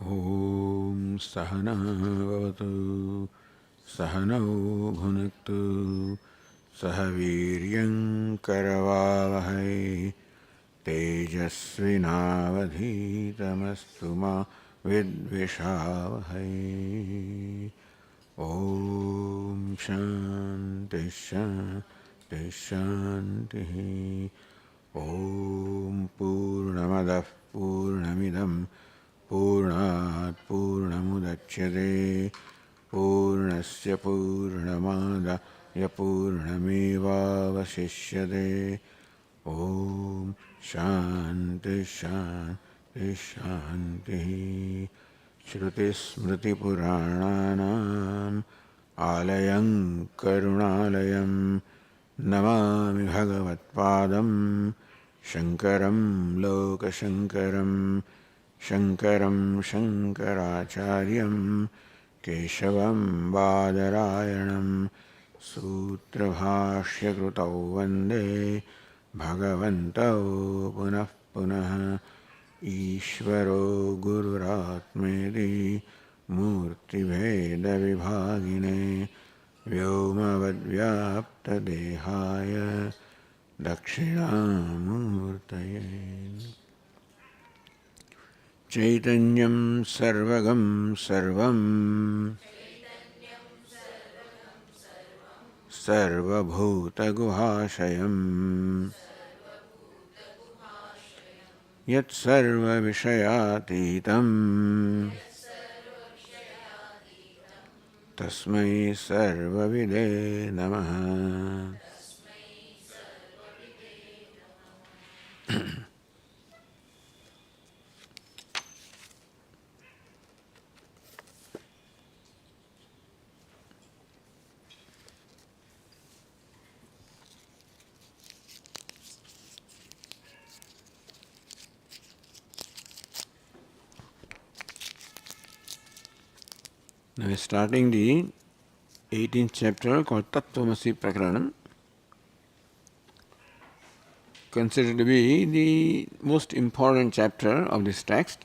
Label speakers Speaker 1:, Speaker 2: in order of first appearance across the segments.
Speaker 1: Om Sahana Vavatu Sahanau Bhunaktu Sahaviryam Karavavahai Tejasvinavadhitamastu ma Vidvishavahai. Om Shanti Shanti Shanti. Om Purnamadah Purnamidam Purnat Purnamudachyate Purnasya Purnamadaya Purnamevavasishyate. Om Shanti Shanti Shanti. Shruti Smriti Purananam Alayam Karunalayam Namami Bhagavatpadam Shankaram Lokashankaram Shankaram Shankaracharyam Keshavam Badarayanam Sutrabhashya Krutau Vande Bhagavantau Punah Punah Ishvaro Gururatmedi Murti Veda Vibhagine Vyomavadvyapta Dehaya Dakshinamurtaye Chaitanyam Sarvagam Sarvam Sarvabhuta Guhashayam Yat Sarva Vishayatitam Tasmai Sarva Vide Namaha. Now we are starting the 18th chapter called Tattvamasi Prakaranam, considered to be the most important chapter of this text.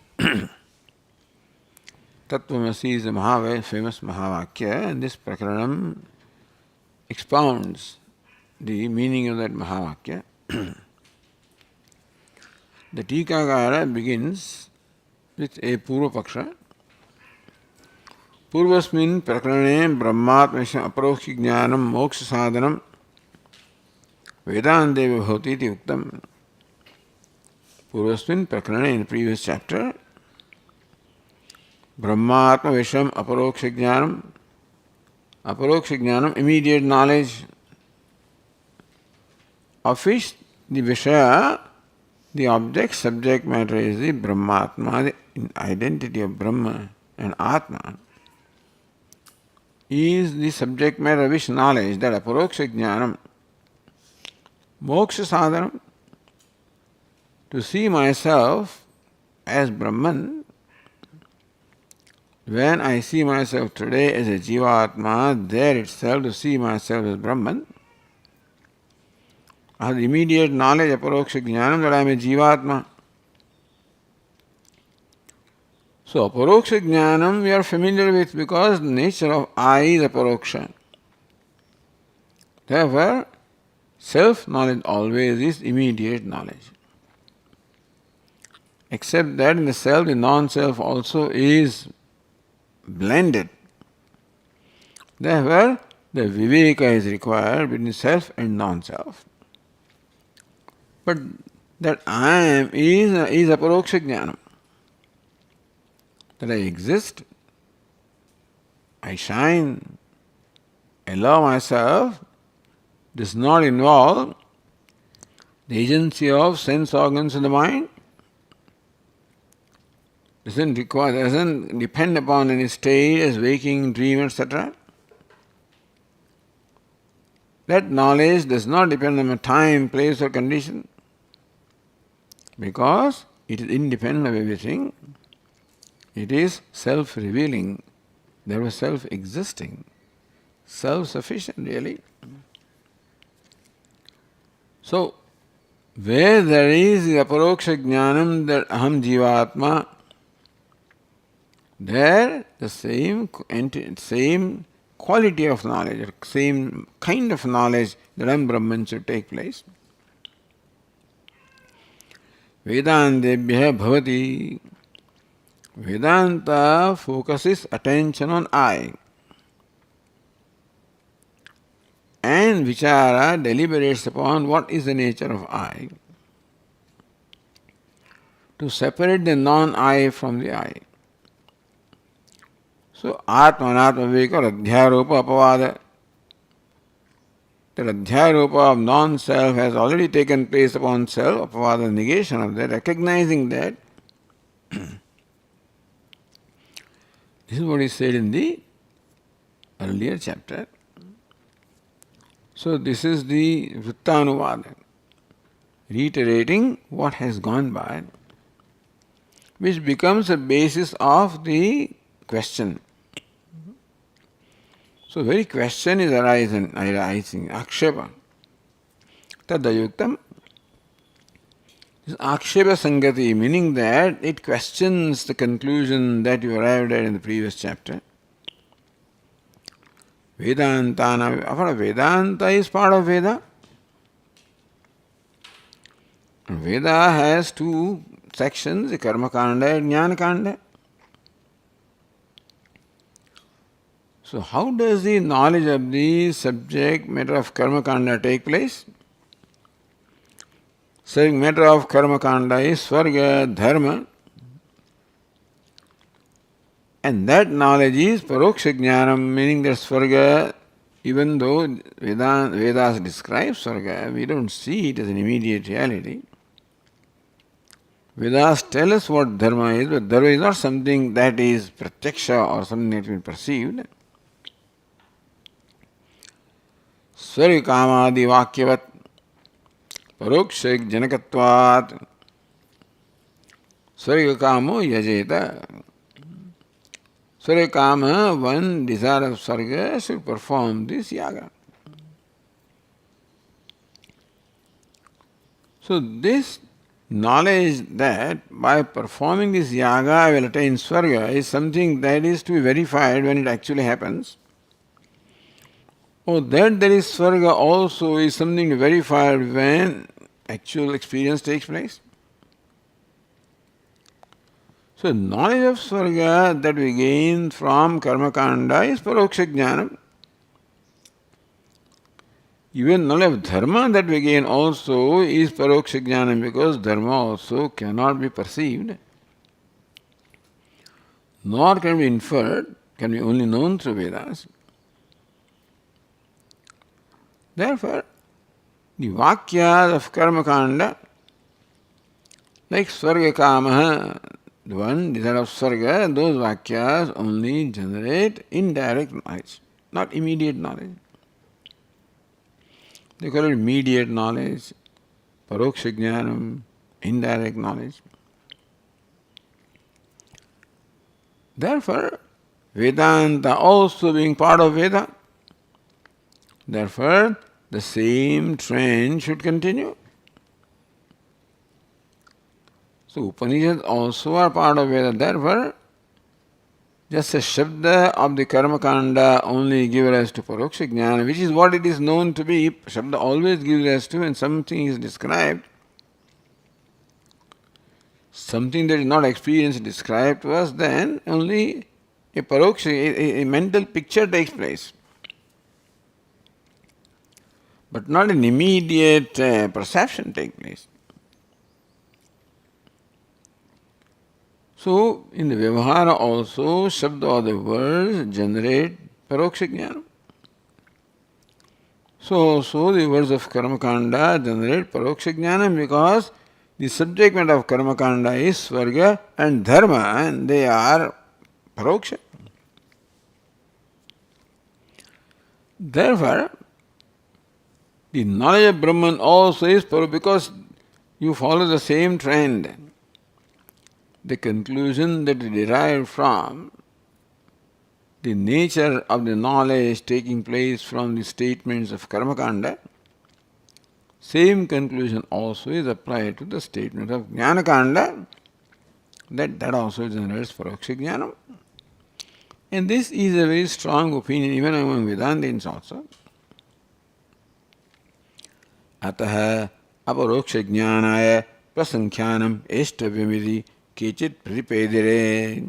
Speaker 1: Tattvamasi is a famous Mahavakya, and this Prakaranam expounds the meaning of that Mahavakya. The Tikakara begins with a Purvapaksha. Purvasmin prakarane brahmatmesham aparokshi jnanam moksha sadhanam vedante vibhavati iti uktam. Purvasmin prakarane, in the previous chapter, brahmatma visham aparokshi jnanam, immediate knowledge, of which the vishaya, the object, subject matter is the brahmatma, the identity of Brahma and Atma, is the subject matter of which knowledge, that aparoksha jnanam, moksha sadhanam, to see myself as Brahman. When I see myself today as a Jivatma, there itself to see myself as Brahman, I have the immediate knowledge, aparoksha jnanam, that I am a Jivatma. So, aparoksha jnanam we are familiar with because the nature of I is aparoksha. Therefore, self-knowledge always is immediate knowledge. Except that in the self, the non-self also is blended. Therefore, the viveka is required between self and non-self. But that I am is aparoksha jnanam. That I exist, I shine, I love myself, does not involve the agency of sense organs in the mind, doesn't depend upon any state as waking, dream, etc. That knowledge does not depend on a time, place or condition, because it is independent of everything. It is self-revealing, therefore self-existing, self-sufficient really. So, where there is the aparoksha jnanam that aham jivatma, there the same quality of knowledge, or same kind of knowledge that I am Brahman should take place. Vedantebhya bhavati. Vedanta focuses attention on I, and vichara deliberates upon what is the nature of I, to separate the non-I from the I. So, Atmanatma Viveka or Adhyaropa Apavada. That Adhyaropa of non-self has already taken place upon self, Apavada, negation of that, recognizing that. This is what is said in the earlier chapter. So, this is the Vrittanuvada, reiterating what has gone by, which becomes a basis of the question. So, very question is arising, akshepa. Tadayuktam. This akshepa sangati, meaning that it questions the conclusion that you arrived at in the previous chapter. Vedanta is part of Veda. Veda has two sections, the Karma Kanda and Jnana Kanda. So, how does the knowledge of the subject matter of Karma Kanda take place? Subject matter of Karma Kanda is Swarga, Dharma, and that knowledge is Paroksha Jnanam, meaning that Swarga, even though Vedas describe Swarga, we don't see it as an immediate reality. Vedas tell us what Dharma is, but Dharma is not something that is pratyaksha or something that has been perceived. Swargakamadi vakyavat parokshik janakatvat Swargakamo yajeta. Swargakama, one desire of Swarga, should perform this yaga. So this knowledge that by performing this yaga I will attain Swarga is something that is to be verified when it actually happens. Oh, that there is Swarga also is something verified when actual experience takes place. So, knowledge of Swarga that we gain from Karma Kanda is Paroksha Jnanam. Even knowledge of Dharma that we gain also is Paroksha Jnanam, because Dharma also cannot be perceived, nor can be inferred, can be only known through Vedas. Therefore, the Vakyas of Karma Kanda, like Swarga Kamaha, the one desire of Swarga, those Vakyas only generate indirect knowledge, not immediate knowledge. They call it immediate knowledge, Paroksha Jnanam, indirect knowledge. Therefore, Vedanta also being part of Veda, therefore, the same trend should continue. So, Upanishads also are part of Veda. Therefore, just a Shabda of the Karma Kanda only give rise to Paroksha Jnana, which is what it is known to be. Shabda always gives rise to, when something is described, something that is not experienced described to us, then only a Paroksha, a mental picture takes place. But not an immediate perception takes place. So, in the Vyavahara also, Shabda or the words generate Paroksha Jnana. So the words of Karma Kanda generate Paroksha Jnana, because the subject matter of Karma Kanda is Swarga and Dharma, and they are Paroksha. Therefore, the knowledge of Brahman also is because you follow the same trend. The conclusion that is derived from the nature of the knowledge taking place from the statements of Karma Kanda, same conclusion also is applied to the statement of Jnana Kanda, that also generates Paroksha Jnanam. And this is a very strong opinion even among Vedantins also. अतः अपरोक्ष ज्ञानाय प्रसंख्यानम एष्टव्यमिति केचित् प्रतिपेदिरे.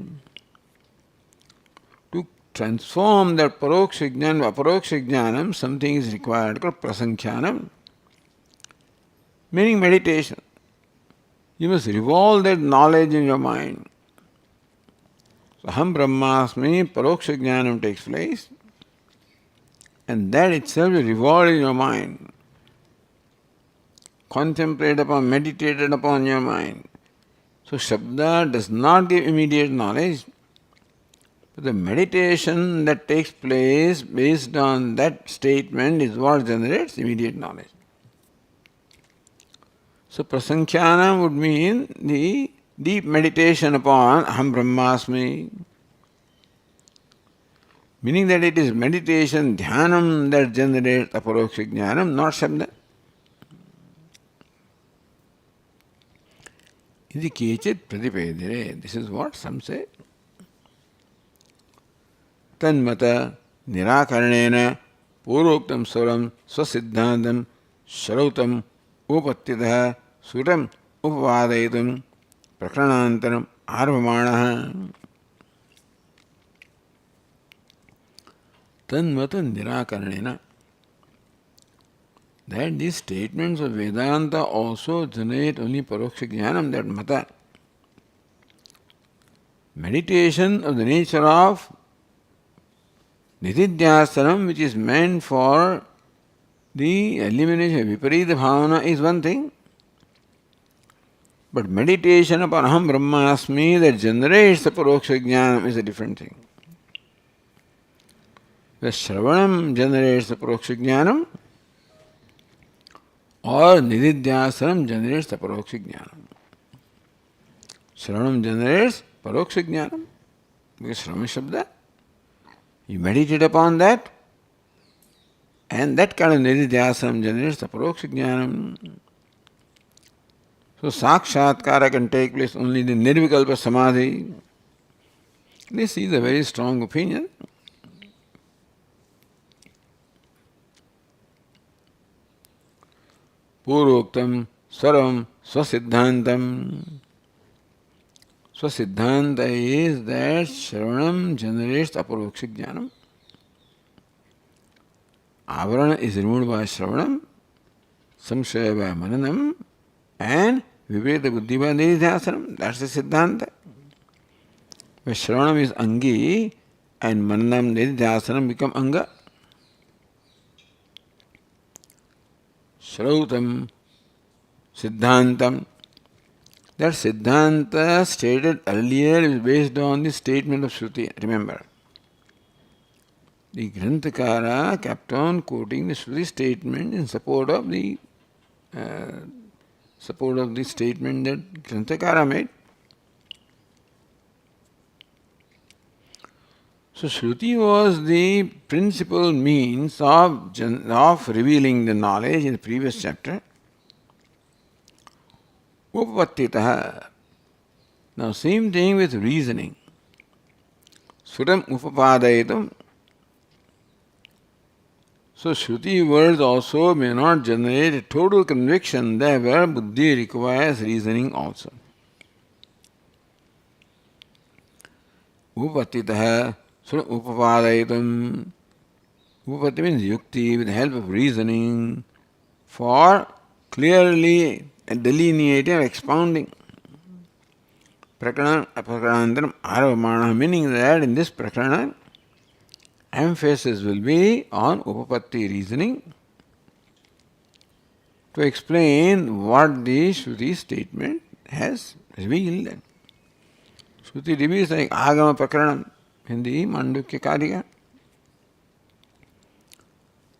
Speaker 1: To transform that paroksha jnana, aparoksha jnanam, something is required called prasankhyanam, meaning meditation. You must revolve that knowledge in your mind. So, Aham Brahmasmi, paroksha jnanam takes place, and that itself is revolved in your mind. Contemplate upon, meditated upon your mind. So Shabda does not give immediate knowledge, but the meditation that takes place based on that statement is what generates immediate knowledge. So prasankhyanam would mean the deep meditation upon Aham Brahmasmi, meaning that it is meditation, dhyanam that generates aparoksha jnanam, not Shabda. Iti kechit pratipedire. This is what some say. Tanmata nirakarnena puroktam swaram swasiddhantam shrautam upattitaha sutam upavadayitum prakranantaram arvamanaha. Tanmata nirakarnena. That these statements of Vedanta also generate only paroksha jnanam, that mata. Meditation of the nature of nididhyasanam, which is meant for the elimination of viparita bhavana, is one thing. But meditation upon Aham Brahmasmi that generates the paroksha jnanam is a different thing. The Shravanam generates the paroksha jnanam, or nididhyasanam generates the paroksha jnanam. Shravanam generates paroksha jnanam, because Shravana Shabda, you meditate upon that, and that kind of nididhyasanam generates the paroksha jnanam. So sakshatkara can take place only in the nirvikalpa samadhi. This is a very strong opinion. Puroktam Swaram Swasiddhantam. Swasiddhanta is that Shravanam generates aparoksha jnanam. Avarana is removed by Shravanam, Samshaya by Mananam, and Viparita Buddhi by Nididhyasanam. That's the Siddhanta. Where Shravanam is Angi and Mananam Nididhyasanam become Anga. Shrautam, Siddhantam. That Siddhanta stated earlier is based on the statement of Shruti. Remember, the Granthakara kept on quoting the Shruti statement in support of the statement that Granthakara made. So Shruti was the principal means of revealing the knowledge in the previous chapter. Upattitaha. Now same thing with reasoning. Sutam upapadayitam. So Shruti words also may not generate a total conviction there where buddhi requires reasoning also. Upattitaha. So upapadayitam. Upatti means yukti, with the help of reasoning, for clearly delineating or expounding. Prakarana apakarantaram aravamana, meaning that in this prakarana, emphasis will be on upapatti reasoning to explain what the Shruti statement has revealed. Shruti reveals like agama prakaranam in the Mandukya Karika.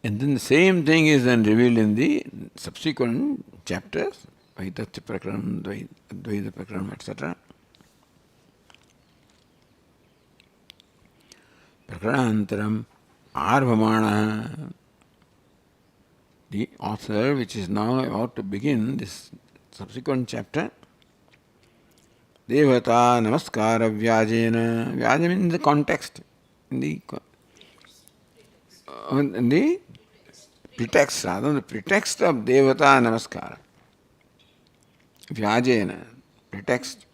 Speaker 1: And then the same thing is then revealed in the subsequent chapters, Vaitatya Prakaranam, Advaita Prakaranam, etc. Prakaranantaram Arvamana. The author, which is now about to begin this subsequent chapter, Devata Namaskara Vyajena. Vyaja means the context. in the pretext, rather the pretext of Devata Namaskara. Vyajena, pretext.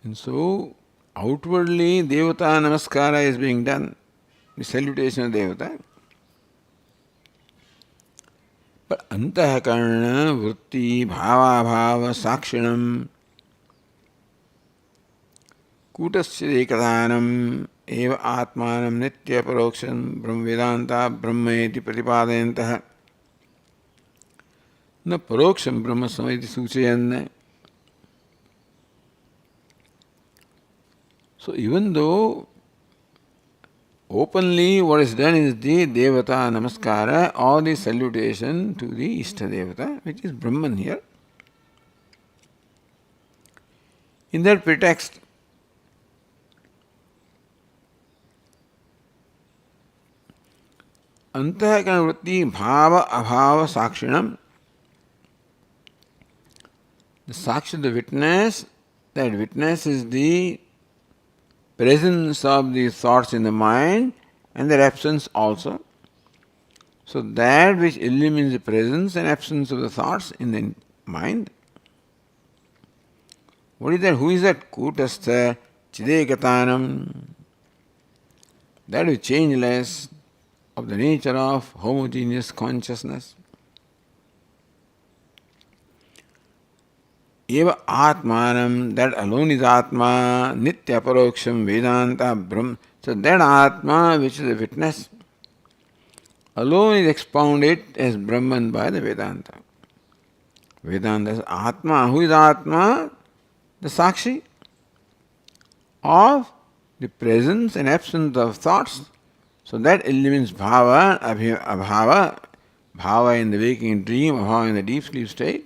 Speaker 1: And so, outwardly Devata Namaskara is being done, the salutation of Devata. But Antahakarana, Vritti, Bhava, Bhava, Sakshinam, Kutasya Ekadanam, Eva Atmanam, Nitya Paroksham, Brahmvedanta, Brahmaeti Pratipadayantaha. Na Paroksham Brahma Samiti Suchayanna. So even though openly what is done is the Devata Namaskara or the salutation to the Ishta Devata, which is Brahman here. In that pretext, Antahakana Vritti Bhava Abhava Sakshinam, the Sakshi, the witness, that witness is the presence of the thoughts in the mind and their absence also. So that which illumines the presence and absence of the thoughts in the mind. What is that? Who is that? Kutastha Chidekatanam. That is changeless, of the nature of homogeneous consciousness. Eva Atmanam, that alone is Atma, Nitya Paroksham, Vedanta, Brahm. So that Atma, which is a witness, alone is expounded as Brahman by the Vedanta. Vedanta is Atma. Who is Atma? The Sakshi of the presence and absence of thoughts. So that illumines Bhava, Abhava, Bhava in the waking dream, Abhava in the deep sleep state.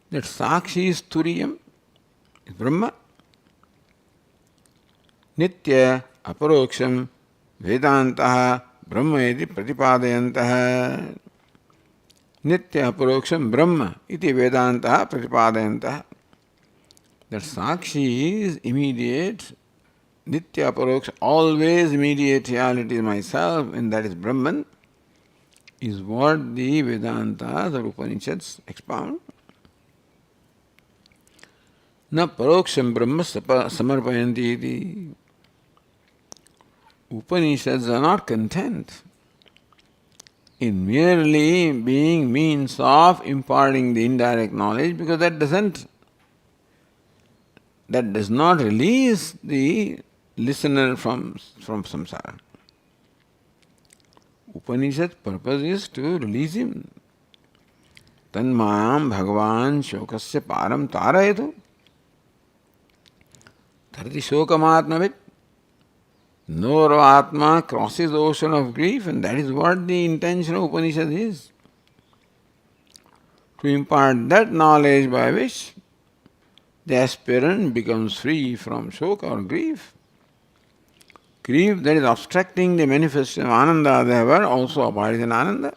Speaker 1: That Sakshi is Turiyam, is Brahma. Nitya Aparoksham Vedantaha Brahma iti Pratipadayantaha. Nitya Aparoksham Brahma iti Vedantaha Pratipadayantaha. That Sakshi is immediate, Nitya Aparoksham, always immediate reality is myself, and that is Brahman, is what the Vedantas or Upanishads expound. Na paroksham brahma samarpayanti iti. Upanishads are not content in merely being means of imparting the indirect knowledge, because that does not release the listener from samsara. Upanishad's purpose is to release him. Tanmam bhagavan shokasya param tarayetu. Tarati shokamatmavit. No Atma crosses the ocean of grief, and that is what the intention of Upanishad is. To impart that knowledge by which the aspirant becomes free from shoka or grief. Grief that is obstructing the manifestation of Ananda, therefore, also abides in Ananda.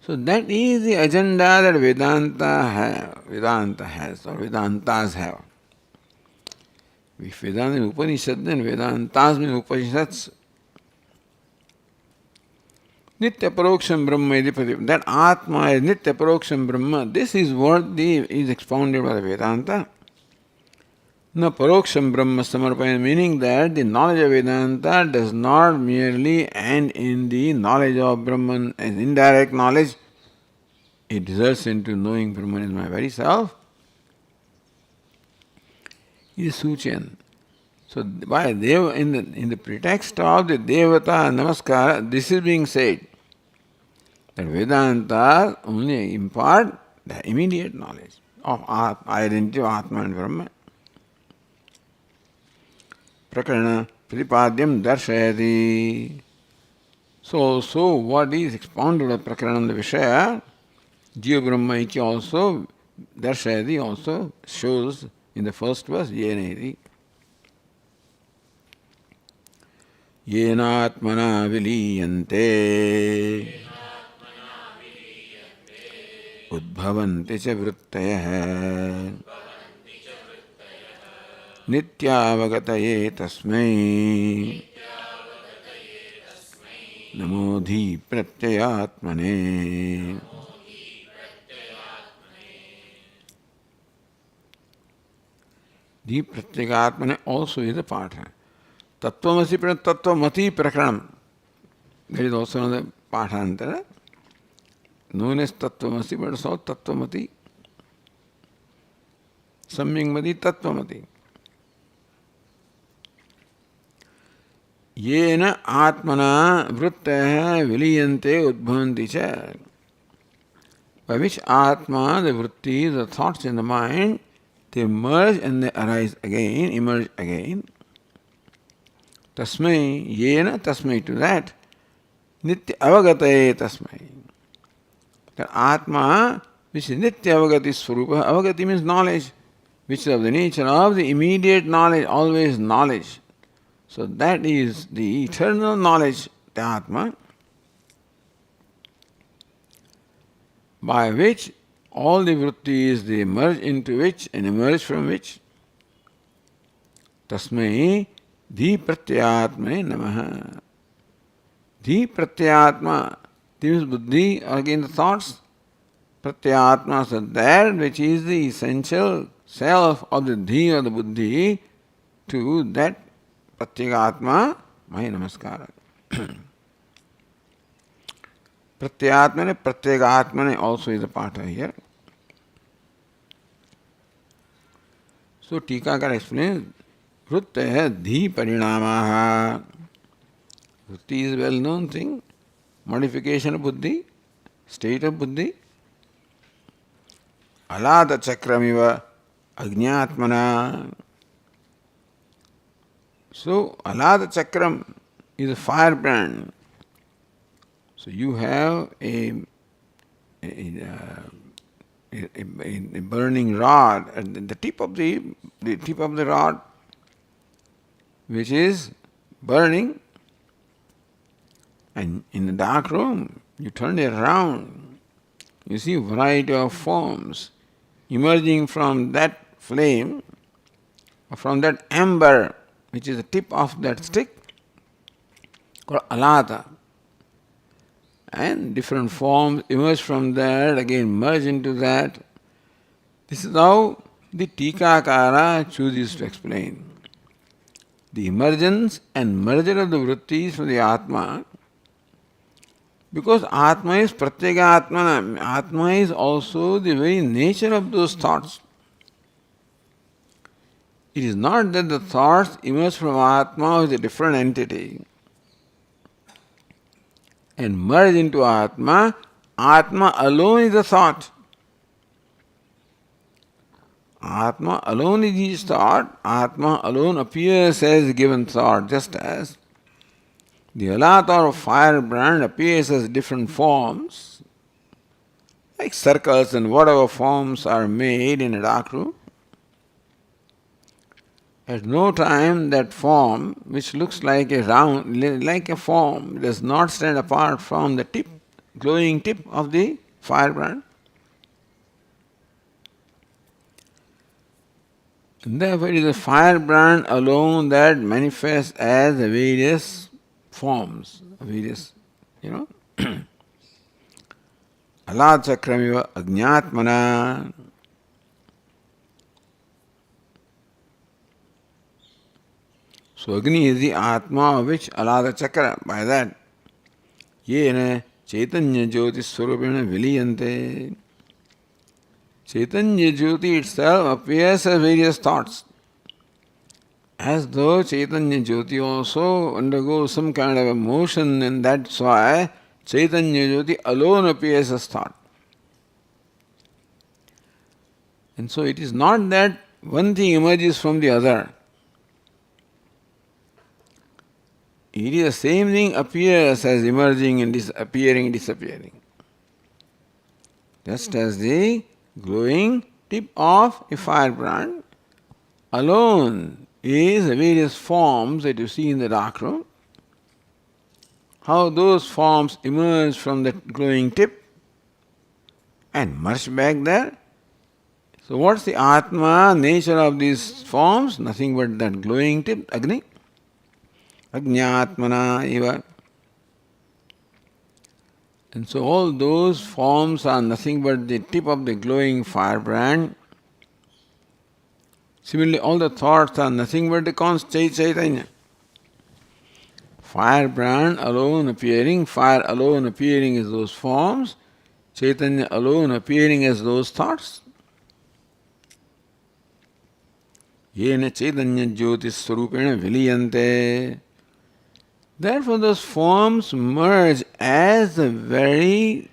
Speaker 1: So that is the agenda that Vedanta has, or Vedantas have. If Vedanta is Upanishad, then Vedantas means Upanishads. Nitya Paroksham Brahma iti Pratipadayantaha. That Atma is Nitya Paroksham Brahma. This is what is expounded by the Vedanta. Na Paroksham Brahma Samarpayana, meaning that the knowledge of Vedanta does not merely end in the knowledge of Brahman as indirect knowledge. It results into knowing Brahman is my very self. It is Suchayan. So by in the pretext of the Devata Namaskara, this is being said that Vedanta only impart the immediate knowledge of identity of Atma and Brahma. Prakarana Pratipadyam Darshayati. So what is expounded of Prakarana, the Vishaya, Jiva Brahma Iki also, Darshayati also shows in the first verse, Yeneti. Yenatmana viliyante udbhavanti cha vrittayah Nityavagataye tasmai Namo Dhi Pratyayatmane. Dhi Pratyayatmane also is a part. Tattvamasi Tattvamati Prakranam. There is also another Pathantara known as Tattvamasi, but also Tattvamati. Samyangmati Tattvamati. Yena Atmana Vrittah Viliyante Udbhavanti cha. By which Atma, the Vrittis, the thoughts in the mind, they merge and they arise again, emerge again. Tasmai, Yena Tasmai, to that. Nitya Avagataye Tasmai. That Atma, which is Nitya Avagati Swarupa, Avagati means knowledge, which is of the nature of the immediate knowledge, always knowledge. So that is the eternal knowledge, the Atma, by which all the vrittis they merge into which and emerge from which. Tasmai Dhi Pratyatmane Namaha. Dhi Pratyatma, this is buddhi, again the thoughts. Pratyatma, so that which is the essential self of the dhi or the buddhi, to that Pratyatma, my namaskara. Pratyatmane, Pratyagatmane also is a part here. So Tikakar explains, Vrittah Dhi Parinamaha. Vritti is a well-known thing. Modification of buddhi, state of buddhi. Alada Chakramiva Ajñatmana. So, Alada Chakram is a firebrand. So, you have a burning rod at the tip of the rod, which is burning, and in a dark room, you turn it around. You see a variety of forms emerging from that flame, or from that ember, which is the tip of that stick, called alata. And different forms emerge from that, again merge into that. This is how the Tikakara chooses to explain. The emergence and merger of the vrittis from the Atma, because Atma is Pratyagatmana. Atma is also the very nature of those thoughts. It is not that the thoughts emerge from Atma as a different entity and merge into Atma. Atma alone is the thought. Atma alone is each thought. Atma alone appears as a given thought, just as the alata or firebrand appears as different forms, like circles and whatever forms are made in a dark room. At no time that form, which looks like a round, like a form, does not stand apart from the tip, glowing tip of the firebrand. And therefore, it is the firebrand alone that manifests as the various forms, various, Alad Chakramiva Ajñatmana. So Agni is the Atma of which Alada Chakra, by that, Yena Chaitanya Jyoti Swarupena Viliyante. Chaitanya Jyoti itself appears as various thoughts, as though Chaitanya Jyoti also undergoes some kind of a motion, and that's why Chaitanya Jyoti alone appears as thought. And so it is not that one thing emerges from the other. It is the same thing appears as emerging and appearing, disappearing. Just as the glowing tip of a firebrand alone is the various forms that you see in the dark room, how those forms emerge from that glowing tip and merge back there. So what's the Atma, nature of these forms? Nothing but that glowing tip, Agni. Ajñātmana eva. And so all those forms are nothing but the tip of the glowing firebrand. Similarly, all the thoughts are nothing but the constant Chaitanya. Firebrand alone appearing, fire alone appearing as those forms, Chaitanya alone appearing as those thoughts. Yena Chaitanya Jyotis Swarupena Viliyante. Therefore, those forms merge as the very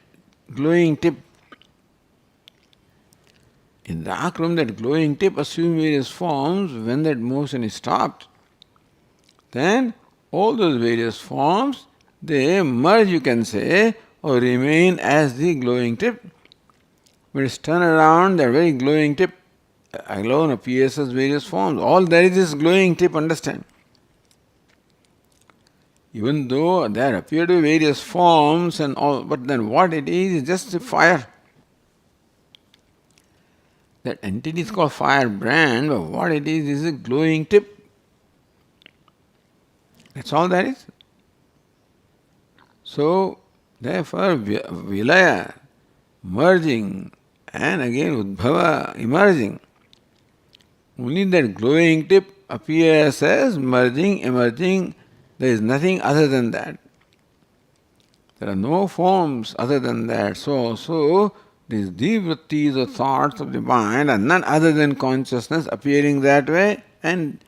Speaker 1: glowing tip. In the dark room, that glowing tip assumes various forms. When that motion is stopped, then all those various forms, they merge, you can say, or remain as the glowing tip. When it's turned around, that very glowing tip alone appears as various forms. All there is glowing tip, understand? Even though there appear to be various forms and all, but then what it is just the fire. That entity is called firebrand, but what it is a glowing tip. That's all there is. So, therefore, Vilaya, merging, and again Udbhava, emerging. Only that glowing tip appears as merging, emerging. There is nothing other than that. There are no forms other than that. So these divrittis or thoughts of the mind are none other than consciousness appearing that way, and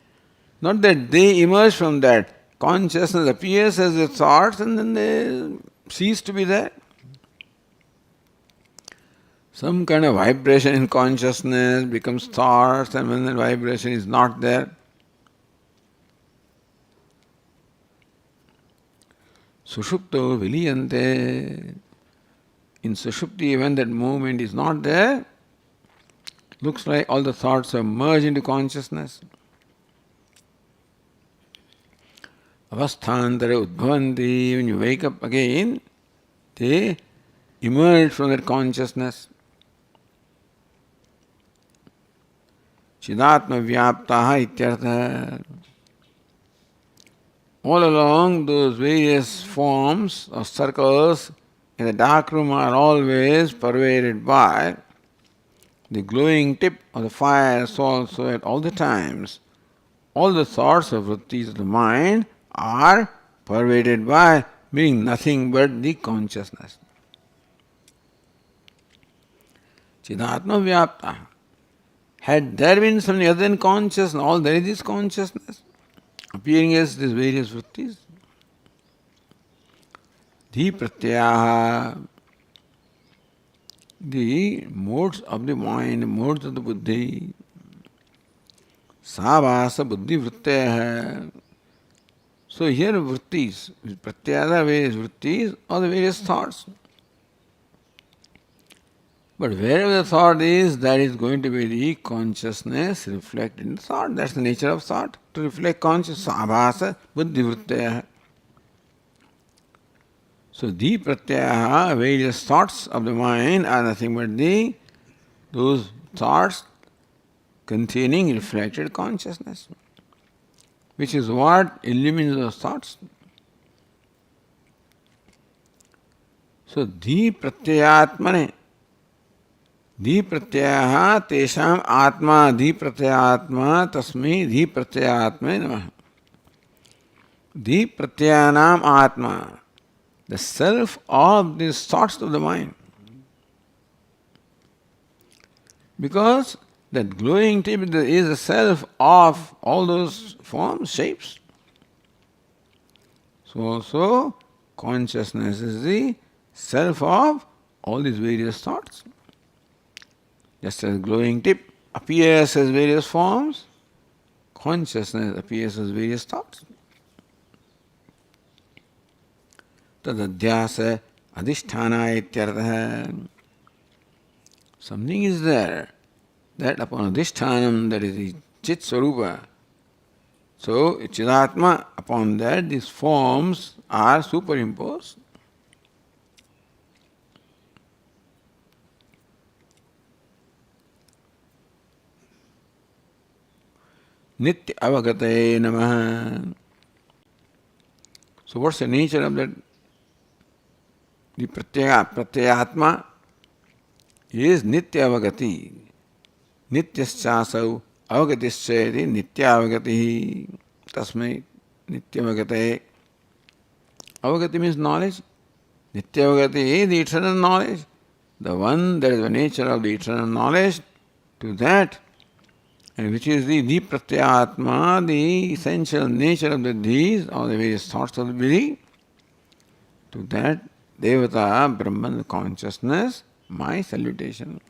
Speaker 1: not that they emerge from that. Consciousness appears as the thoughts and then they cease to be there. Some kind of vibration in consciousness becomes thoughts, and when that vibration is not there, Sushupto viliyante. In Sushupti, when that movement is not there, looks like all the thoughts have merged into consciousness. Avasthantare udbhavanti. When you wake up again, they emerge from that consciousness. Chidatma vyaptaha ityartha. All along those various forms or circles in the dark room are always pervaded by the glowing tip of the fire. So also at all the times, all the thoughts of vrittis of the mind are pervaded by, being nothing but the consciousness. Chidatma vyapta. Had there been something other than consciousness, all there is consciousness, appearing as these various vrittis. Dhi pratyaha, the modes of the mind, modes of the buddhi. Savasa buddhi vrittaya. So here vrittis, pratyaya, various vrittis, or the various thoughts. But wherever the thought is, that is going to be the consciousness reflected in the thought. That's the nature of thought, to reflect consciousness. Abhasa buddhi vrittaya. So the pratyaya, various thoughts of the mind, are nothing but those thoughts containing reflected consciousness, which is what illumines those thoughts. So the pratyayatmane. Dhi pratyaya tesham atma dhi pratyayatma tasmai dhi pratyayatmai namaha. Dhi pratyayanam atma, the self of these thoughts of the mind. Because that glowing tip is the self of all those forms, shapes. So also consciousness is the self of all these various thoughts. Just as glowing tip appears as various forms, consciousness appears as various thoughts. Tadadhyasa adhisthana ityartha. Something is there that upon adhishthanam, that is the chit swarupa. So chidatma, upon that these forms are superimposed. Nitya Avagate Namaha. So what's the nature of that? The Pratyayatma is Nitya Avagati. Nityaschasau Avagatisya Nitya Avagati. Tasmai Nitya Avagate. Avagati means knowledge. Nityavagati is the eternal knowledge. The one that is the nature of the eternal knowledge, to that, and which is the Pratyatma, the essential nature of the these, or the various thoughts of the belief, to that Devata, Brahman consciousness, my salutation.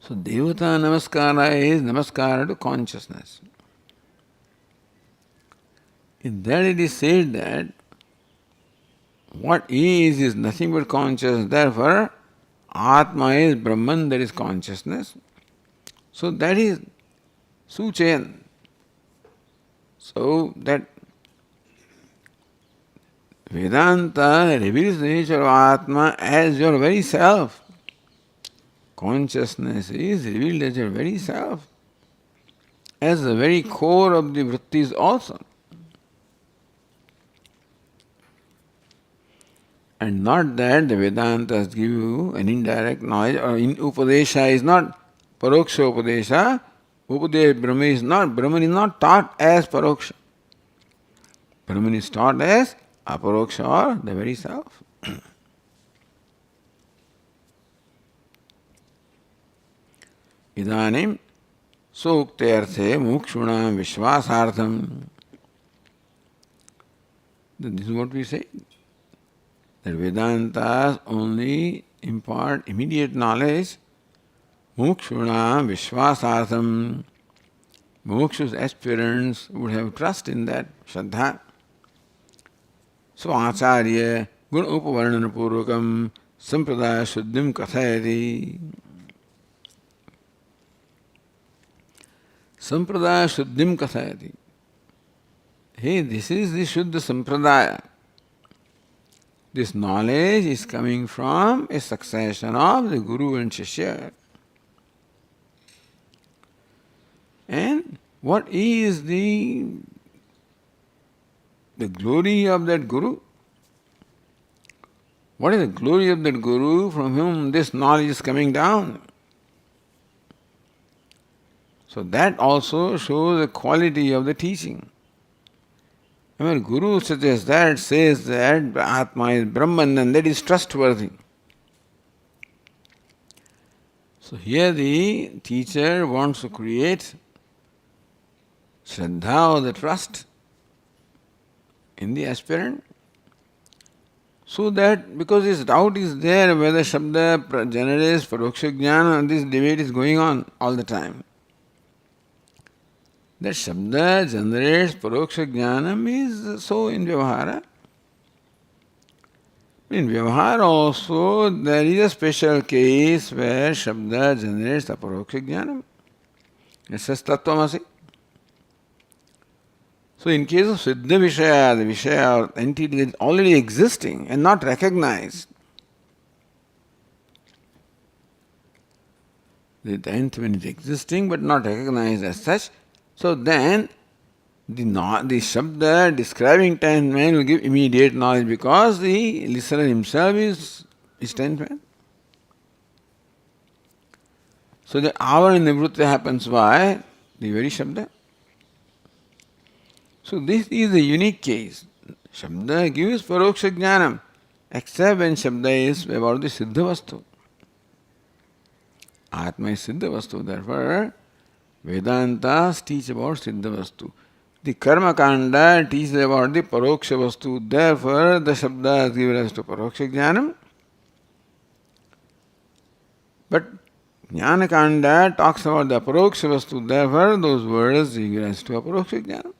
Speaker 1: So Devata Namaskara is Namaskara to consciousness. In that it is said that what is nothing but consciousness. Therefore, Atma is Brahman, that is consciousness. So that is Suchayan. So that Vedanta reveals the nature of Atma as your very self. Consciousness is revealed as your very self, as the very core of the vrittis also. And not that the Vedantas give you an indirect knowledge, or in Upadesha is not Paroksha Upadesha. Upadesh Brahman is not taught as Paroksha. Brahman is taught as Aparoksha, or the very self. Idanim Sukte Arthe Mukshunam Vishwasartham. This is what we say. That Vedantas only impart immediate knowledge. Mukshunam Vishwasartham. Mukshu's aspirants would have trust in that, Shraddha. So Acharya Gun Upavarnana Purvakam Sampradaya Shuddhim Kathayati. Sampradaya Shuddhim Kathayati. Hey, this is the Shuddha Sampradaya. This knowledge is coming from a succession of the Guru and Shishya. And what is the glory of that Guru? What is the glory of that Guru from whom this knowledge is coming down? So that also shows the quality of the teaching. And when Guru suggests that, says that Atma is Brahman, and that is trustworthy. So here the teacher wants to create Shraddha, or the trust, in the aspirant, so that because this doubt is there whether Shabda generates Paroksha Jnana, and this debate is going on all the time. That Shabda generates Paroksha Jnanam is so in Vyavahara. In Vyavahara also there is a special case where Shabda generates Aparoksha Jnanam. It says Tattvamasi. So in case of Siddha Vishaya, the Vishaya or entity that is already existing and not recognized, the entity is existing but not recognized as such, so then the Shabda describing tenth man will give immediate knowledge because the listener himself is tenth man. So the hour in Nivritti happens by the very Shabda. So this is a unique case. Shabda gives Paroksha Jnanam, except when Shabda is about the Siddha Vastu. Atma is Siddha Vastu, therefore Vedantas teach about Siddha Vastu. The Karma Kanda teaches about the Paroksha Vastu, therefore the Shabda give rise to Paroksha Jnanam. But Jnana Kanda talks about the Paroksha Vastu, therefore those words give rise to Aparoksha Jnanam.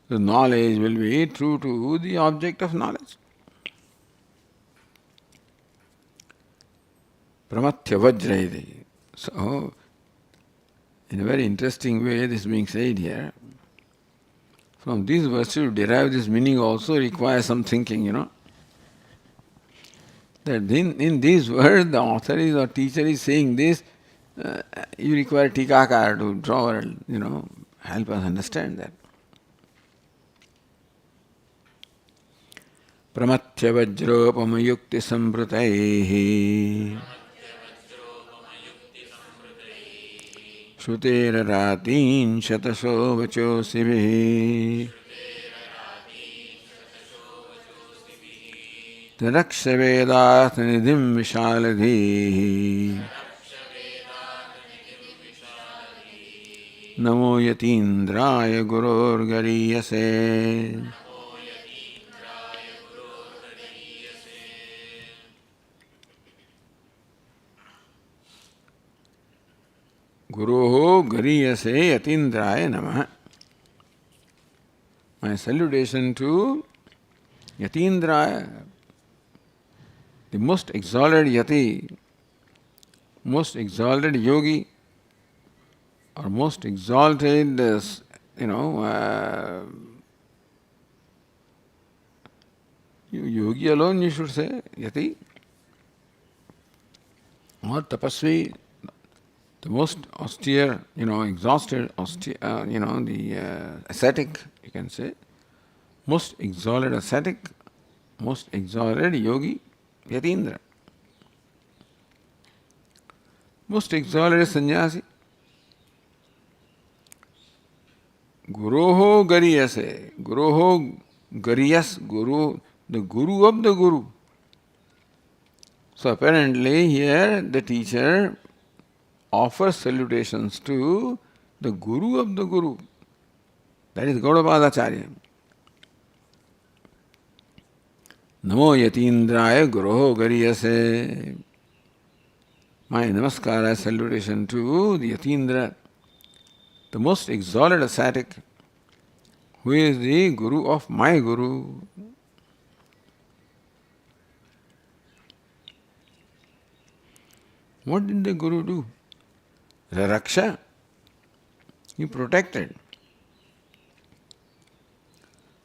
Speaker 1: The knowledge will be true to the object of knowledge. Pramatya Vajrayati. So, in a very interesting way, this is being said here. From these verses to derive this meaning also requires some thinking, That in these words, the author is or teacher is saying this, you require tikakar to draw or, help us understand that. Pramatya vajropama yukti samprutaihi Shrutera ratin shatasho vachosivihi Tadaksha vedath nidhim vishaladhihi Namo yatindraya gurur gariyase Guruho gariyase yatindraya namaha. My salutation to Yatindraya, the most exalted Yati, most exalted yogi, or most exalted, yogi alone you should say, Yati, or tapasvi, the most austere, exhausted, austere, the ascetic, you can say, most exalted ascetic, most exalted yogi, Yatindra. Most exalted sannyasi, Guruho gariyase, Guruho gariyas, Guru, the Guru of the Guru. So apparently here the teacher offers salutations to the Guru of the Guru, that is Gaudapadacharya. Namo Yatindraya Guruho gariyase. My namaskara salutation to the Yatindra, the most exalted ascetic, who is the Guru of my Guru. What did the Guru do? Raraksha. He protected.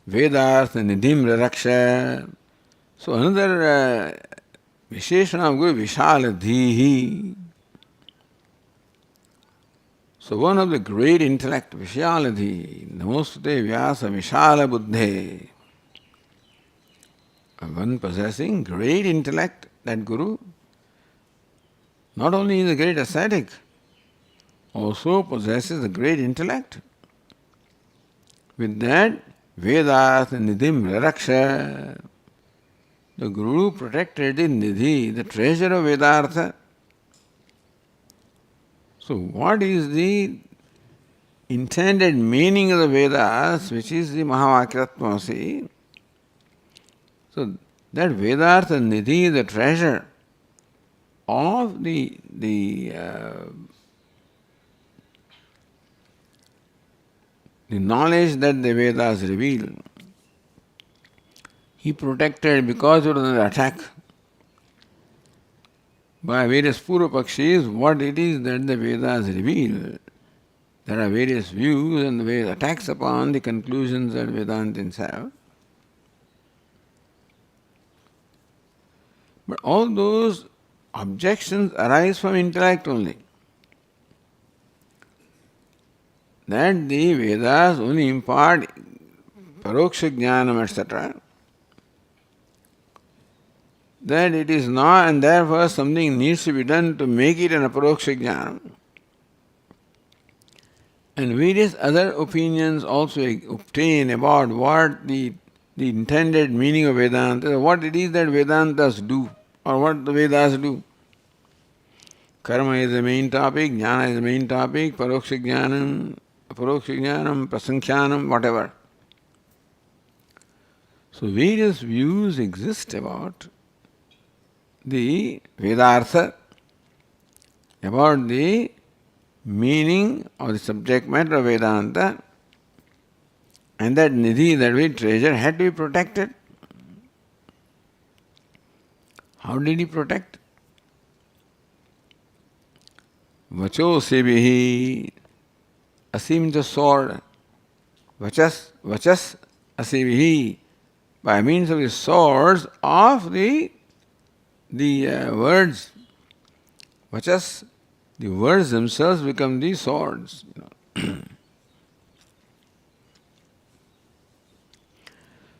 Speaker 1: Vedartha nidhim raraksha. So another Visheshana of Guru, Vishaladhihi. So one of the great intellect, Vishaladhi, Namostute Vyasa Vishala Buddhe. One possessing great intellect, that Guru, not only is a great ascetic, also possesses a great intellect. With that, Vedartha Nidhim Raraksha. The Guru protected the Nidhi, the treasure of Vedartha. So what is the intended meaning of the Vedas, which is the Mahavakyatmasi? So that Vedartha Nidhi, the treasure of the knowledge that the Vedas reveal, he protected because it was an attack by various Purvapakshis what it is that the Vedas reveal. There are various views and various attacks upon the conclusions that Vedantins have. But all those objections arise from intellect only. That the Vedas only impart paroksha jnanam, etc. That it is not, and therefore something needs to be done to make it an aparoksha jnanam. And various other opinions also obtain about what the intended meaning of Vedanta, what it is that Vedantas do, or what the Vedas do. Karma is the main topic, jnana is the main topic, paroksha jnanam, prasankhyanam, whatever. So various views exist about the Vedartha, about the meaning or the subject matter of Vedanta, and that Nidhi, that we treasure, had to be protected. How did he protect? Vacho sevihi, asim the sword, vachas asivihi, by means of the swords of the words, vachas, the words themselves become the swords.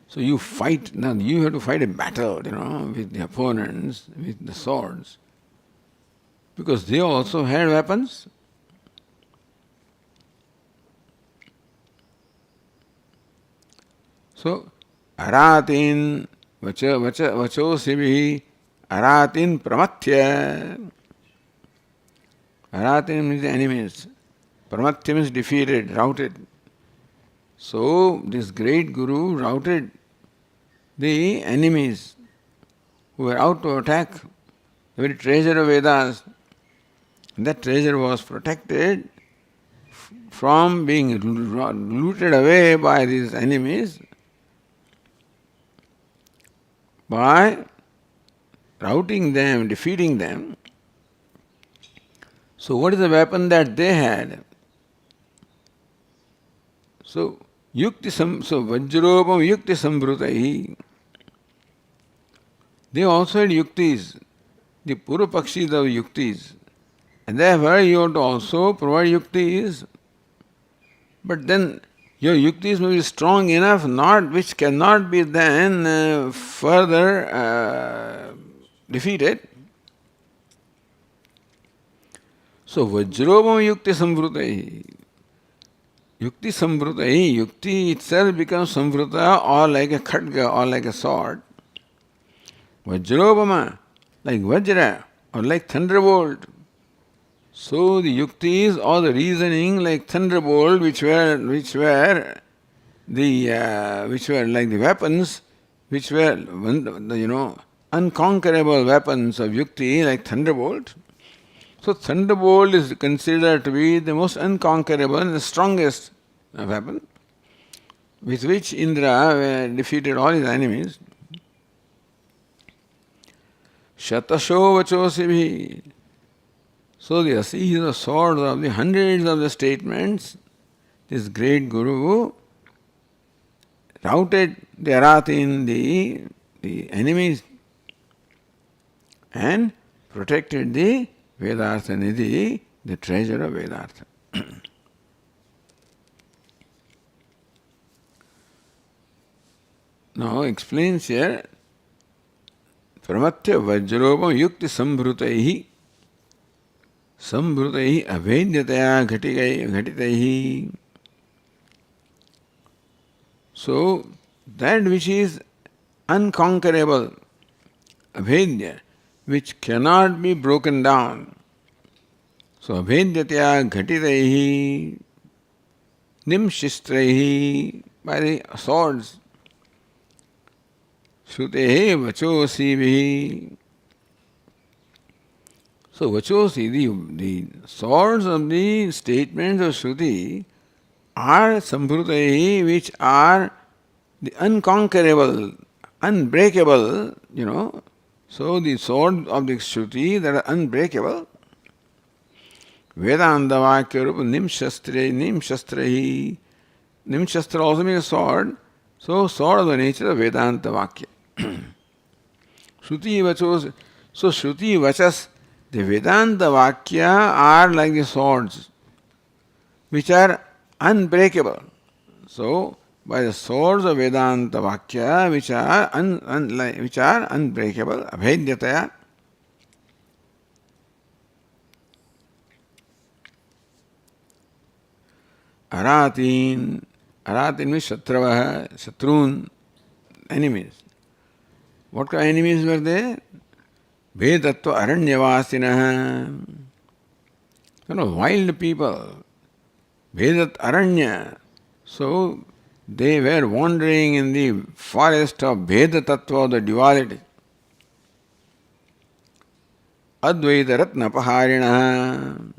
Speaker 1: So you fight, now you have to fight a battle, with the opponents, with the swords. Because they also had weapons. So, aratin vachosibhi aratin pramatya. Aratin means the enemies. Pramatya means defeated, routed. So, this great Guru routed the enemies who were out to attack the very treasure of Vedas. And that treasure was protected from being looted away by these enemies by routing them, defeating them. So what is the weapon that they had? So Vajropam Yukti Sambrutai. They also had yuktis, the Purupakshis of yuktis. And therefore you have to also provide yuktis. But then your yuktis may be strong enough, which cannot be then further defeated. So Vajropam Yukti Sambrutai. Yukti Sambrutai, Yukti itself becomes Sambruta or like a Khatga or like a sword. Vajropama, like Vajra or like thunderbolt. So the yuktis or the reasoning like thunderbolt, which were like the weapons, which were unconquerable weapons of yukti like thunderbolt. So thunderbolt is considered to be the most unconquerable and the strongest weapon, with which Indra defeated all his enemies. Shatasho vachosibhi. So the Asi is the sword of the hundreds of the statements. This great Guru routed the Aratin, the enemies, and protected the Vedartha Nidhi, the treasure of Vedartha. Now explains here, Pramatya Vajropam Yukti Sambhrutaihi Sambhrutaihi Avedhyataya Ghatitaihi. So that which is unconquerable, Avedya, which cannot be broken down. So Avedhyataya Ghatitaihi Nimshistraihi, by the swords. Shrutehe vachosibhi. So vachosi, the swords of the statements of Shruti are sambhrutahi, which are the unconquerable, unbreakable, So the sword of the Shruti that are unbreakable. Vedanta Vakya Rupa Nimshastrahi. Nimshastra also means sword. So sword of the nature of Vedanta Vakya. Shruti vachos. So Shruti vachas, the Vedanta Vakya are like the swords, which are unbreakable. So by the swords of Vedanta Vakya, which are unbreakable, Abhedyataya. Aratin means Shatravaha, Shatrun, enemies. What kind of enemies were they? Vedatva Aranyavasinaha. Wild people. Vedat Aranya. So they were wandering in the forest of Vedatattva, the duality. Advaita Ratnapaharinaha.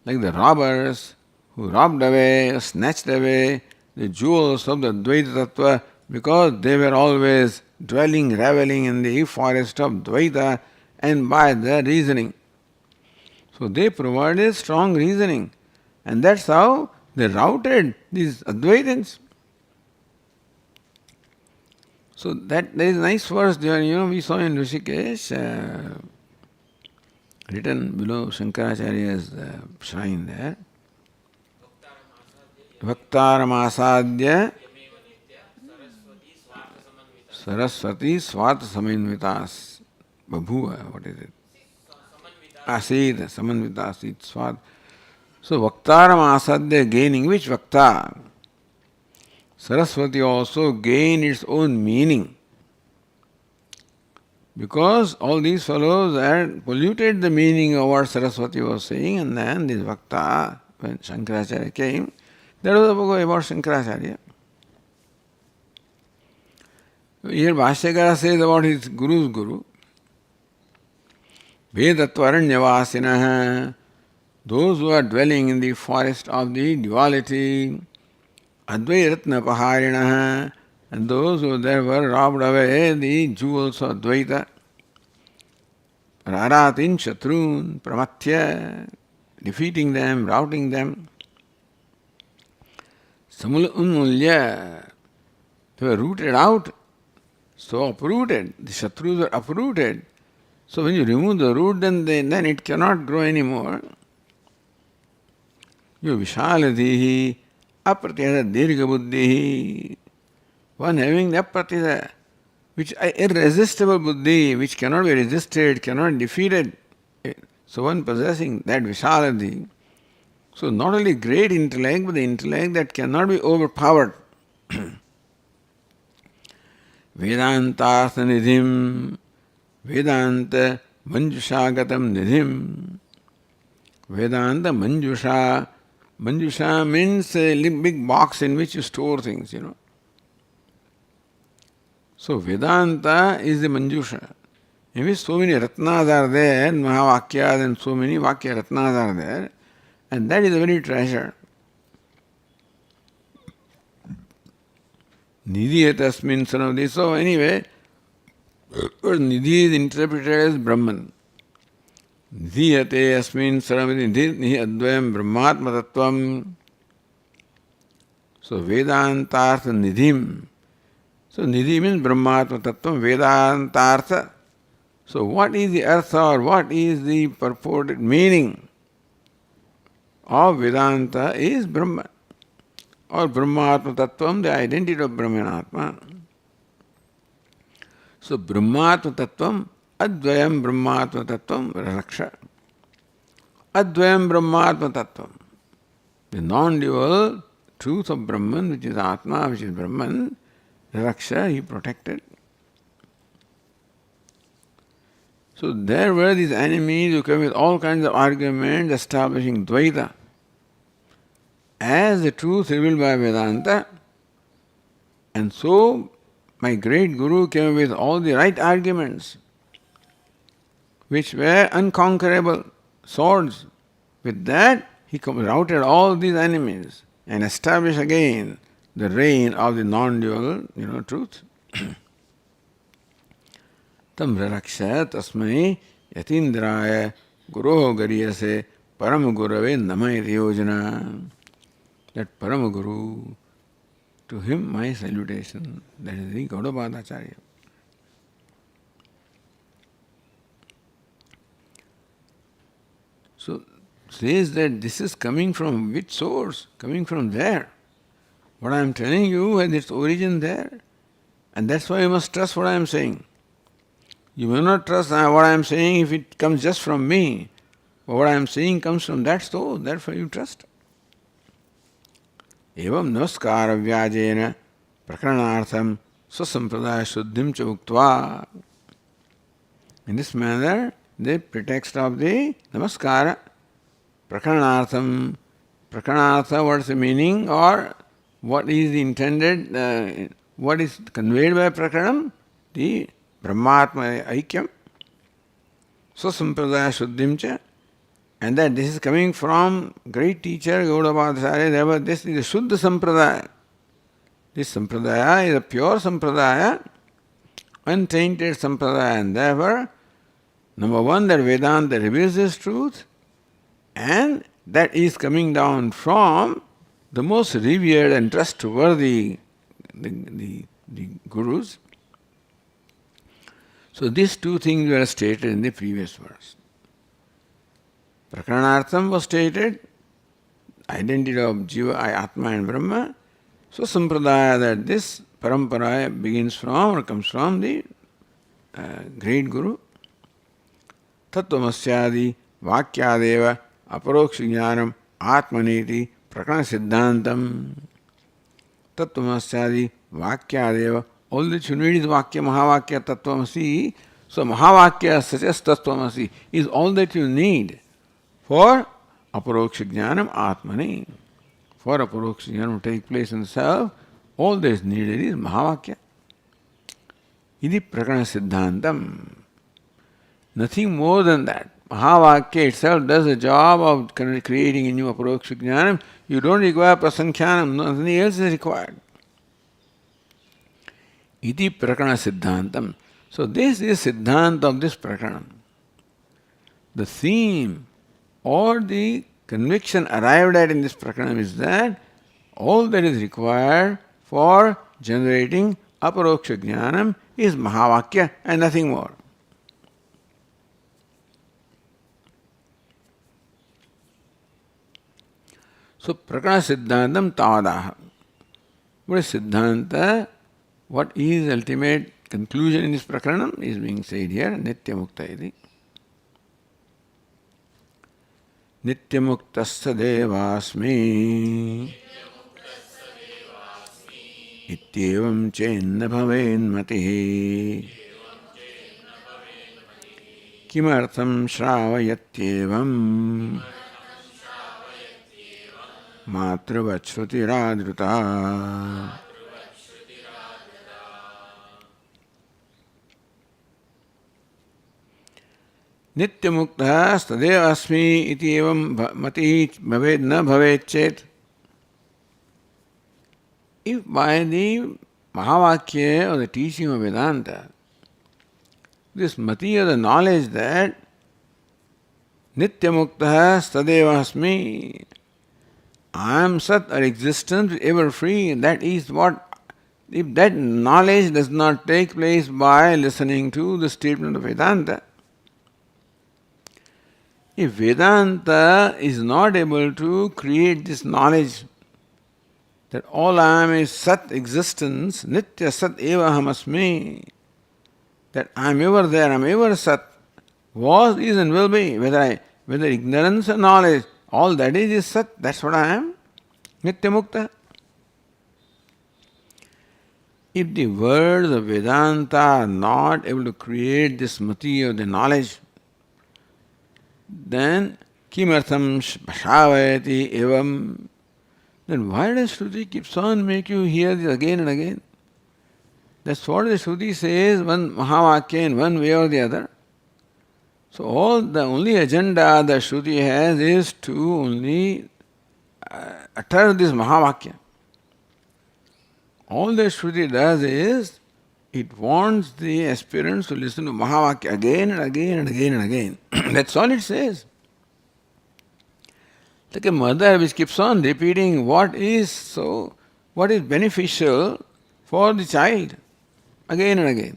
Speaker 1: Like the robbers who robbed away, snatched away the jewels of the Dvaita Tattva, because they were always dwelling, reveling in the forest of Dvaita and by their reasoning. So they provided strong reasoning, and that's how they routed these Advaitins. So that there is a nice verse there, we saw in Rishikesh. written below Shankaracharya's shrine there. Bhaktaram asadya Saraswati Swat Samanvitas Babhuva. What is it? Asid, Samanvita Asid Swat. So Bhaktaram asadya, gaining which Bhakta? Saraswati also gained its own meaning. Because all these fellows had polluted the meaning of what Saraswati was saying, and then this Bhakta, when Shankaracharya came, that was about Shankaracharya. Here Bhashyakara says about his Guru's Guru, Viditatmananda, those who are dwelling in the forest of the duality, Advaita Paharinaha, and those who there were robbed away the jewels of Advaita, Raratin Shatrun, Pramatya, defeating them, routing them, Samul Unmulya, they were rooted out, so uprooted, the Shatrus were uprooted. So when you remove the root, then it cannot grow anymore. You Vishaladihi, Apratihata Dirgha Buddhihi, one having the Apratihata, which irresistible buddhi, which cannot be resisted, cannot be defeated. So one possessing that Vishaladi. So not only great intellect, but the intellect that cannot be overpowered. Vedantartha nidhim, Vedanta manjushagatam nidhim. Vedanta manjusha. Manjusha means a big box in which you store things, So Vedanta is the Manjusha, in which so many Ratnas are there, Mahavakyas and so many Vakya Ratnas are there, and that is the very treasure. Nidhi etasmin sanavdi. So anyway, Nidhi is interpreted as Brahman. Nidhiyate asmin saravati nihi advayam brahmatma tattvam. So Vedantartha nidhim. So nidhi means brahmatma tattvam, Vedantartha. So what is the artha or what is the purported meaning of Vedanta is Brahma. Or brahmatma tattvam, the identity of Brahmanatma. So brahmatma tattvam, Advayam Brahmatma Tattvam Raksha. Advayam Brahmatma Tattvam. The non-dual truth of Brahman, which is Atma, which is Brahman, Raksha, he protected. So there were these enemies who came with all kinds of arguments establishing Dvaita as the truth revealed by Vedanta. And so my great Guru came with all the right arguments, which were unconquerable swords. With that, he routed all these enemies and established again the reign of the non-dual, truth. Tam raraksha tasmai yatindraya guroho gariyase paramagurave namayati yojana. That Paramaguru, to him my salutation. That is the Gaudapadacharya. So says that this is coming from which source? Coming from there. What I am telling you has its origin there. And that's why you must trust what I am saying. You will not trust what I am saying if it comes just from me. But what I am saying comes from that source, therefore you trust. Evam namaskara vyajena prakaranartham swasampradaya shuddhim cha uktva. In this manner, the pretext of the namaskara, prakaranartham. Prakaranartha, what is the meaning or what is the intended, what is conveyed by prakaranam? The Brahmatma Aikyam, Swasampradaya Shuddhim cha, and that this is coming from great teacher Gaudapadacharya. Therefore, this is a Shuddha Sampradaya. This Sampradaya is a pure Sampradaya, untainted Sampradaya, and therefore, number one, that Vedanta reveals this truth, and that is coming down from the most revered and trustworthy the gurus. So these two things were stated in the previous verse. Prakaranartham was stated, identity of Jiva, Atma and Brahma. So Sampradaya, that this parampara begins from or comes from the great Guru. Tattvamasyadi Vakyadeva Aparokshijnanam Atmaniti Prakana Siddhantam. Tattvamasyadi Vakyadeva. All that you need is Vakya, Mahavakya, Tattvamasi. So Mahavakya such as Tattvamasi is all that you need for Aparokshijnanam Atmani. For Aparokshijnanam to take place in self, all that is needed is Mahavakya. Idi Prakana Siddhantam. Nothing more than that. Mahavakya itself does the job of creating a new Aparokshijnanam. You don't require Prasankhyanam, nothing else is required. Iti Prakana Siddhantam. So this is Siddhanta of this Prakana. The theme or the conviction arrived at in this Prakana is that all that is required for generating Aparoksha Jnanam is Mahavakya and nothing more. So Prakana Siddhantam Tavadaha. What is Siddhanta? What is ultimate conclusion in this Prakaranam is being said here, Nitya Mukta iti. Nitya Muktasya Devasmi Ityevam Chenna Bhaven Matihi Kimartham Shravayatyevam Matruvachrutirādruta. Nitya Mukta Stadeva Asmi iti evam mati bhaved na bhaved chet. If by the Mahavakya or the teaching of Vedanta, this mati or the knowledge that Nitya Mukta Stadeva Asmi, I am Sat or existence ever free, that is what, if that knowledge does not take place by listening to the statement of Vedanta, if Vedanta is not able to create this knowledge that all I am is Sat existence, Nitya Sat eva ahamasmi, that I am ever there, I am ever Sat, was, is and will be, whether ignorance or knowledge, all that is Sat, that's what I am, Nitya Mukta. If the words of Vedanta are not able to create this mati of the knowledge, then kimartham shavayati evam, then why does Shruti keeps on make you hear this again and again? That's what the Shruti says, one Mahavakya in one way or the other. So all the only agenda that Shruti has is to only utter this Mahavakya. All that Shruti does is, it wants the aspirants to listen to Mahavakya again and again and again and again. That's all it says. Like a mother which keeps on repeating what is beneficial for the child again and again.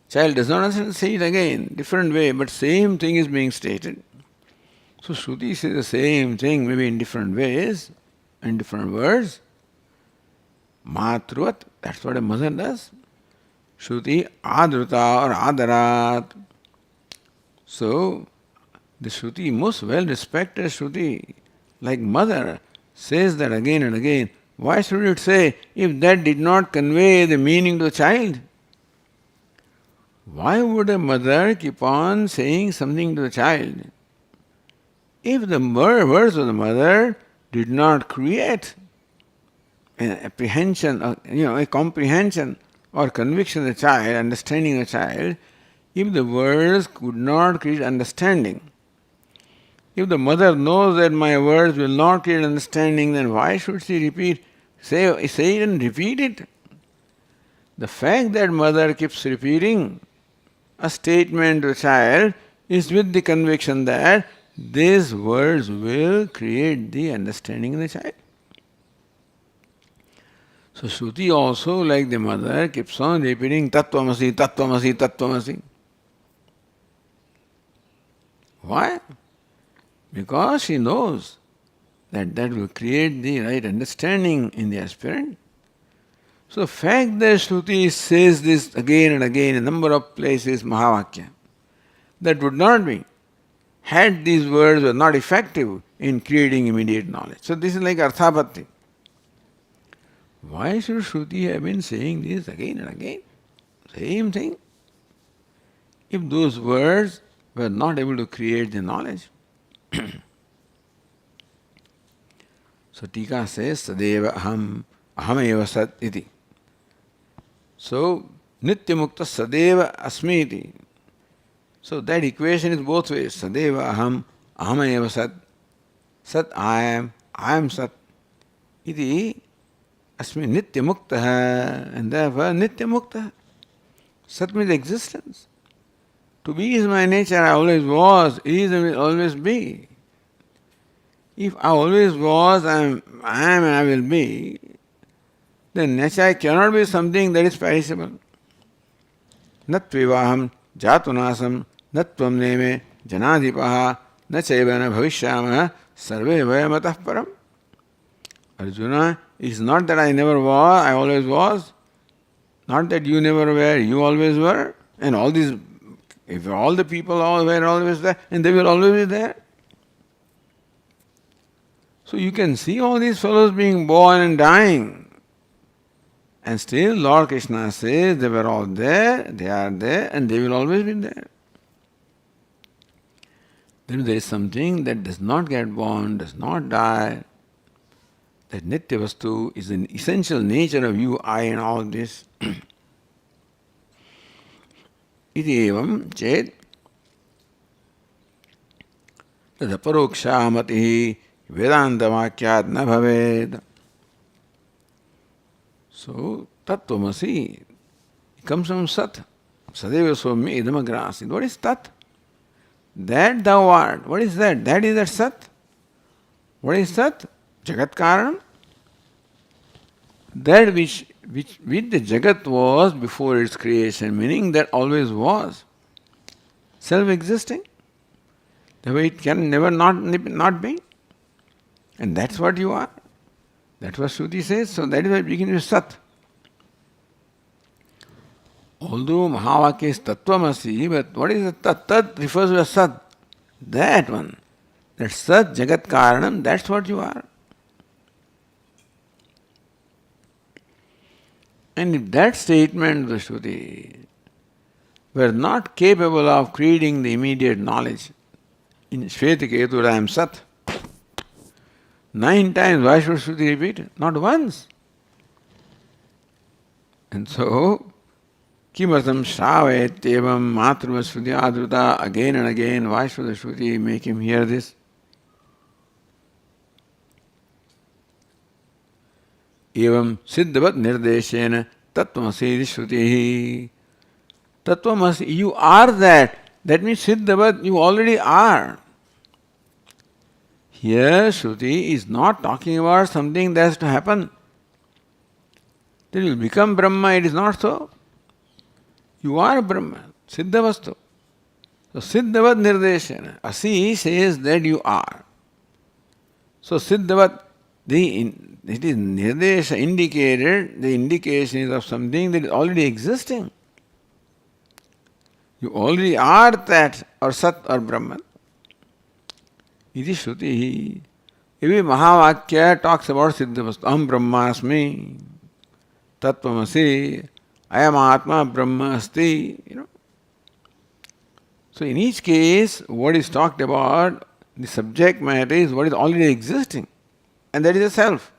Speaker 1: Child does not understand, say it again, different way, but same thing is being stated. So Shruti says the same thing, maybe in different ways, in different words. Matruvat, that's what a mother does. Shruti adruta or adarat. So, the Shruti, most well respected Shruti, like mother, says that again and again. Why should it say if that did not convey the meaning to the child? Why would a mother keep on saying something to the child? If the words of the mother did not create an apprehension, a comprehension or conviction of the child, understanding of the child, if the words could not create understanding, if the mother knows that my words will not create understanding, then why should she say it and repeat it? The fact that mother keeps repeating a statement to the child is with the conviction that these words will create the understanding of the child. So Shruti also, like the mother, keeps on repeating Tattvamasi, Tattvamasi, Tattvamasi. Why? because she knows that that will create the right understanding in the aspirant. So the fact that Shruti says this again and again in a number of places, Mahavakya, that would not be had these words were not effective in creating immediate knowledge. So this is like Arthapatti. Why should Shruti have been saying this again and again? Same thing. If those words were not able to create the knowledge. So Tika says, Sadeva ahameva sat iti. So Nityamukta Sadeva asmi iti. So that equation is both ways. Sadeva ahameva sat. Sat I am sat. Iti asmi nityamukta, and therefore nityamukta. Sat means existence. To be is my nature, I always was, is and will always be. If I always was, I am and I will be, then nature cannot be something that is perishable. Natvivaham jatunasam natvam neme janadhipaha nachevana bhavishyamah sarve vayamatah param. Arjuna, it's not that I never was, I always was. Not that you never were, you always were. And all these, if all the people all were always there, and they will always be there. So you can see all these fellows being born and dying. And still Lord Krishna says they were all there, they are there, and they will always be there. Then there is something that does not get born, does not die. That Nitya Vastu is an essential nature of you, I, and all this. Iti evam chet tadaparoksha matihi Vedanta vakyat na bhaved. So, tattvamasi comes from sat. Sadeva swami idamagrasi. What is tat? That thou art. What is that? That is that sat. What is sat? Jagat karanam. That which the Jagat was before its creation, meaning that always was. Self-existing. The way it can never not be. And that's what you are. That's what Shruti says. So that is why it begins with Sat. Although Mahavakya is Tattvamasi, but what is the Tat? Tat refers to a Sat. That one. That Sat, Jagat Karanam, that's what you are. And if that statement of the Shruti were not capable of creating the immediate knowledge, in Shvetiketu I am Sat, 9 times, why should Shruti repeat it? Not once. And so, Kimartham Shravetyevam Matruma Shruti Adruta, again and again, why should the Shruti make him hear this? Evam Siddhavat Nirdeshena Tattvamasi Shruti. Tattvamasi, you are that. That means Siddhavat, you already are. Here, Shruti is not talking about something that has to happen. Then you will become Brahma, it is not so. You are Brahma, Siddhavastu. So, Siddhavat Nirdeshana. Asi says that you are. So, Siddhavat, it is Nirdesha indicated, the indication is of something that is already existing. You already are that, or Sat or Brahman. Iti Shruti. Every Mahavakya talks about Siddhavastu. Aham Brahmasmi. Tattvamasi. Ayam Atma Brahma Asti. So in each case, what is talked about, the subject matter is what is already existing. And that is a self.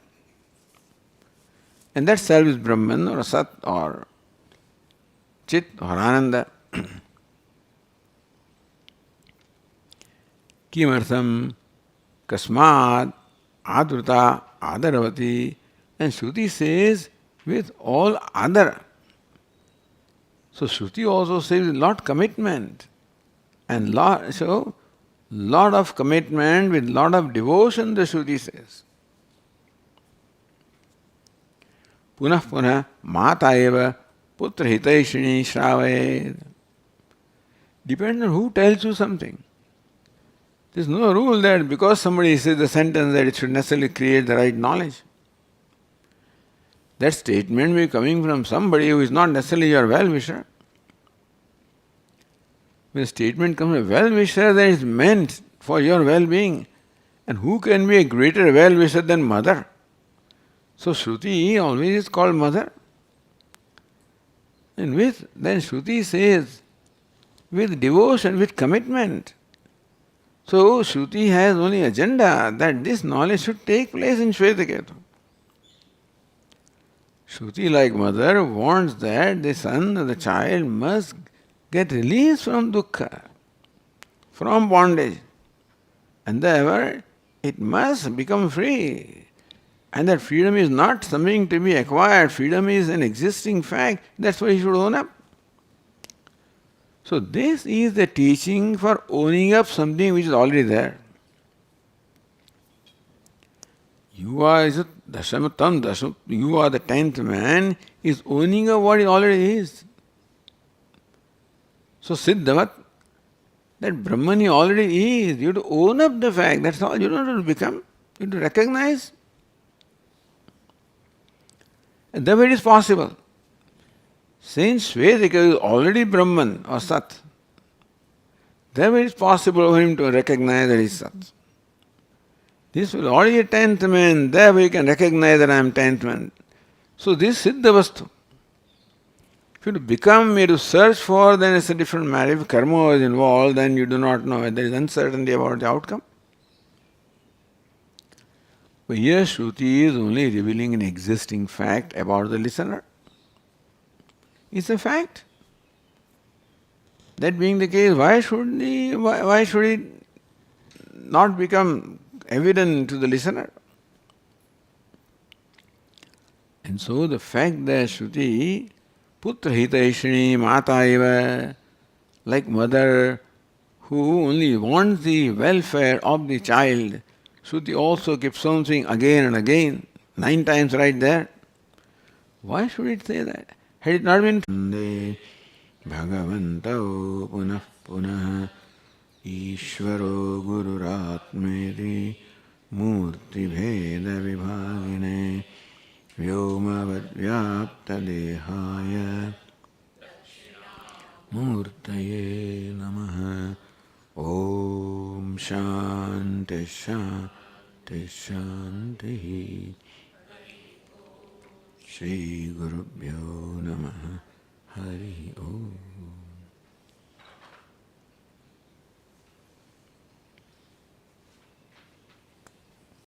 Speaker 1: And that self is Brahman or Sat or Chit or Ananda. Kimartham Kasmad Adruta Adaravati. And Shruti says with all other. So Shruti also says with lot commitment. And lot of commitment with lot of devotion, the Shruti says. Punah punah mata eva putra hitaishini shravayed. Depends on who tells you something. There is no rule that because somebody says the sentence that it should necessarily create the right knowledge. That statement may be coming from somebody who is not necessarily your well-wisher. When a statement comes from a well-wisher, that is meant for your well-being. And who can be a greater well-wisher than mother? So Shruti always is called mother. And then Shruti says, with devotion, with commitment. So Shruti has only agenda that this knowledge should take place in Shvetaketu. Shruti, like mother, wants that the son or the child must get released from dukkha, from bondage. And therefore, it must become free. And that freedom is not something to be acquired, freedom is an existing fact. That's why he should own up. So, this is the teaching for owning up something which is already there. You are the 10th man, is owning up what it already is. So, Siddhavat, that Brahman already is. You have to own up the fact, that's all. You don't have to become, you have to recognize. And that way it is possible. Since Shvetika is already Brahman or Sat, that way it is possible for him to recognize that he is Sat. This will already a 10th man, there we can recognize that I am 10th man. So this Siddha Vastu. If you become, you have to search for, then it's a different matter. If karma is involved, then you do not know. There is uncertainty about the outcome. But here Shruti is only revealing an existing fact about the listener. It's a fact. That being the case, why should it not become evident to the listener? And so the fact that Shruti, putra hitaishini mata eva, like mother who only wants the welfare of the child, Shruti also keeps on saying again and again, 9 times right there. Why should it say that? Had it not been Bhagavantau punah punah Ishvaro Gururatmeti Murti Bheda Vibhagine Vyomavad Vyapta Dehaya Murtaye Namaha Om Shanti Shanti Shanti Shri Gurubhyo